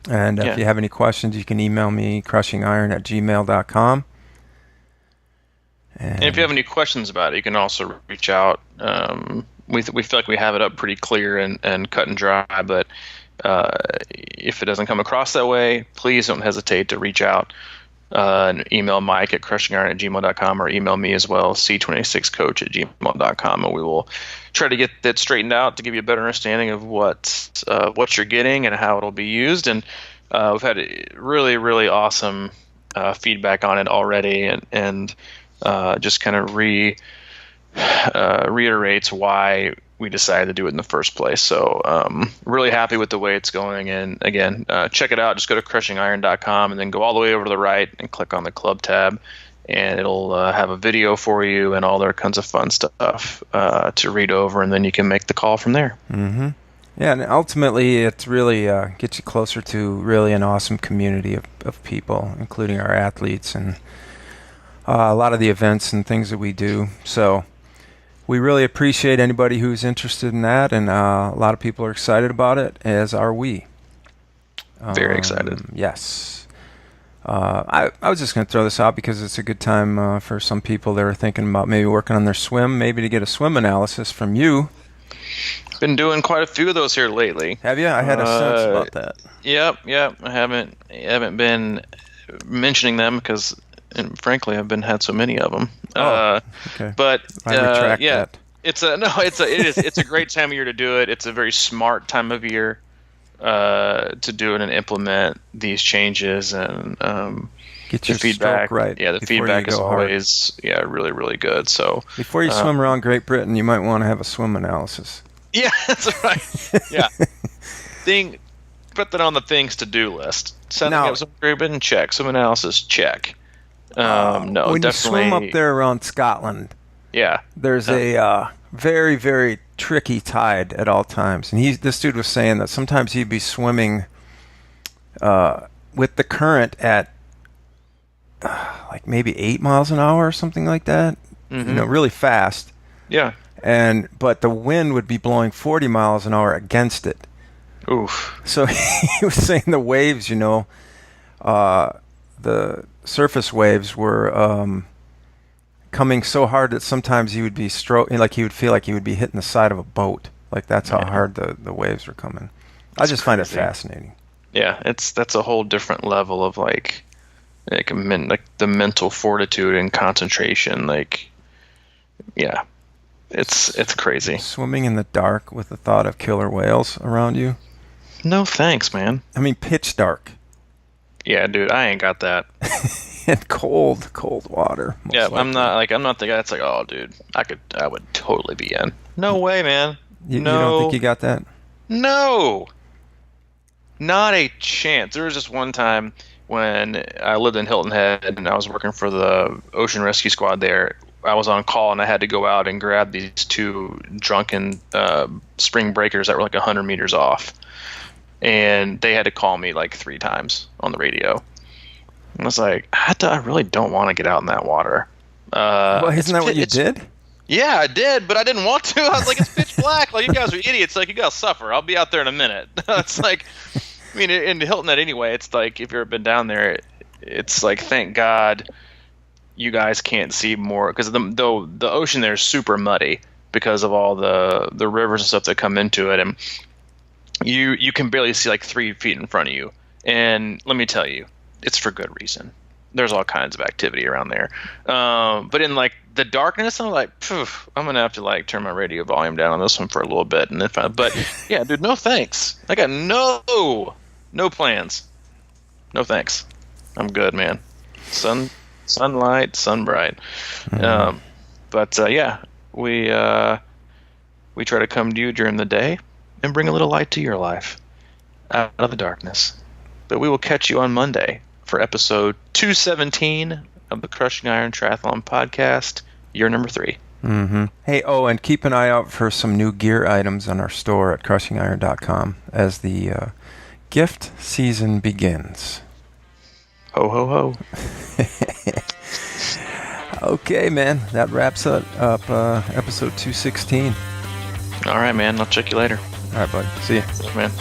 [SPEAKER 1] And if you have any questions, you can email me, crushingiron@gmail.com.
[SPEAKER 2] And if you have any questions about it, you can also reach out. We feel like we have it up pretty clear and cut and dry, but if it doesn't come across that way, please don't hesitate to reach out and email Mike at crushingiron@gmail.com, or email me as well, c26coach@gmail.com, and we will try to get that straightened out to give you a better understanding of what you're getting and how it'll be used. And we've had really, really awesome feedback on it already, and just kind of reiterates why we decided to do it in the first place. So really happy with the way it's going. And again, check it out. Just go to crushingiron.com and then go all the way over to the right and click on the club tab, and it'll have a video for you and all their kinds of fun stuff to read over, and then you can make the call from there.
[SPEAKER 1] Mm-hmm. Yeah, and ultimately it's really gets you closer to really an awesome community of people, including our athletes and a lot of the events and things that we do. So we really appreciate anybody who's interested in that, and a lot of people are excited about it, as are we.
[SPEAKER 2] Very excited.
[SPEAKER 1] Yes. I was just going to throw this out because it's a good time for some people that are thinking about maybe working on their swim, maybe to get a swim analysis from you.
[SPEAKER 2] Been doing quite a few of those here lately.
[SPEAKER 1] Have you? I had a sense about that.
[SPEAKER 2] Yep. I haven't been mentioning them because, and frankly, I've had so many of them.
[SPEAKER 1] Okay.
[SPEAKER 2] But
[SPEAKER 1] I retract that.
[SPEAKER 2] It's a great time of year to do it. It's a very smart time of year to do it and implement these changes, and
[SPEAKER 1] get your
[SPEAKER 2] feedback
[SPEAKER 1] stroke right.
[SPEAKER 2] Yeah, the feedback is always really, really good. So
[SPEAKER 1] before you swim around Great Britain, you might want to have a swim analysis.
[SPEAKER 2] Yeah, that's right. Yeah. Put that on the things to do list. Sending up some Great Britain, check. Swim analysis, check. No,
[SPEAKER 1] when
[SPEAKER 2] definitely.
[SPEAKER 1] You swim up there around Scotland, there's a very, very tricky tide at all times. And this dude was saying that sometimes he'd be swimming with the current at like maybe 8 miles an hour or something like that.
[SPEAKER 2] Mm-hmm.
[SPEAKER 1] Really fast.
[SPEAKER 2] Yeah.
[SPEAKER 1] But the wind would be blowing 40 miles an hour against it.
[SPEAKER 2] Oof.
[SPEAKER 1] So he was saying the waves, the surface waves were coming so hard that sometimes he would be he would feel like he would be hitting the side of a boat. Like that's how hard the waves were coming. I just find it fascinating. Yeah,
[SPEAKER 2] that's a whole different level of like the mental fortitude and concentration. It's crazy.
[SPEAKER 1] Swimming in the dark with the thought of killer whales around you.
[SPEAKER 2] No thanks, man.
[SPEAKER 1] I mean, pitch dark.
[SPEAKER 2] Yeah, dude, I ain't got that.
[SPEAKER 1] And cold water.
[SPEAKER 2] Yeah, likely. I'm not the guy that's like, oh, dude, I would totally be in. No way, man.
[SPEAKER 1] You don't think you got that?
[SPEAKER 2] No, not a chance. There was just one time when I lived in Hilton Head and I was working for the Ocean Rescue Squad there. I was on call and I had to go out and grab these two drunken spring breakers that were like 100 meters off. And they had to call me like 3 times on the radio. And I was like, I really don't want to get out in that water.
[SPEAKER 1] Well, isn't that what you did?
[SPEAKER 2] Yeah, I did, but I didn't want to. I was like, it's pitch black. Like, you guys are idiots. Like, you got to suffer. I'll be out there in a minute. It's like, I mean, in Hilton Head anyway, it's like, if you've ever been down there, it's like, thank God you guys can't see more. Because the ocean there is super muddy because of all the rivers and stuff that come into it. And you can barely see like 3 feet in front of you. And let me tell you, it's for good reason. There's all kinds of activity around there. But in like the darkness, I'm like, I'm gonna have to like turn my radio volume down on this one for a little bit. And but yeah, dude, no thanks. I got no plans. No thanks. I'm good, man. Sunlight, sun bright.
[SPEAKER 1] Mm-hmm.
[SPEAKER 2] But yeah, we we try to come to you during the day and bring a little light to your life out of the darkness. But we will catch you on Monday for episode 217 of the Crushing Iron Triathlon podcast, year number 3.
[SPEAKER 1] Mm-hmm. Hey, and keep an eye out for some new gear items on our store at crushingiron.com as the gift season begins.
[SPEAKER 2] Ho, ho, ho.
[SPEAKER 1] Okay, man. That wraps up episode 216.
[SPEAKER 2] All right, man. I'll check you later.
[SPEAKER 1] All right, buddy. See ya.
[SPEAKER 2] Man.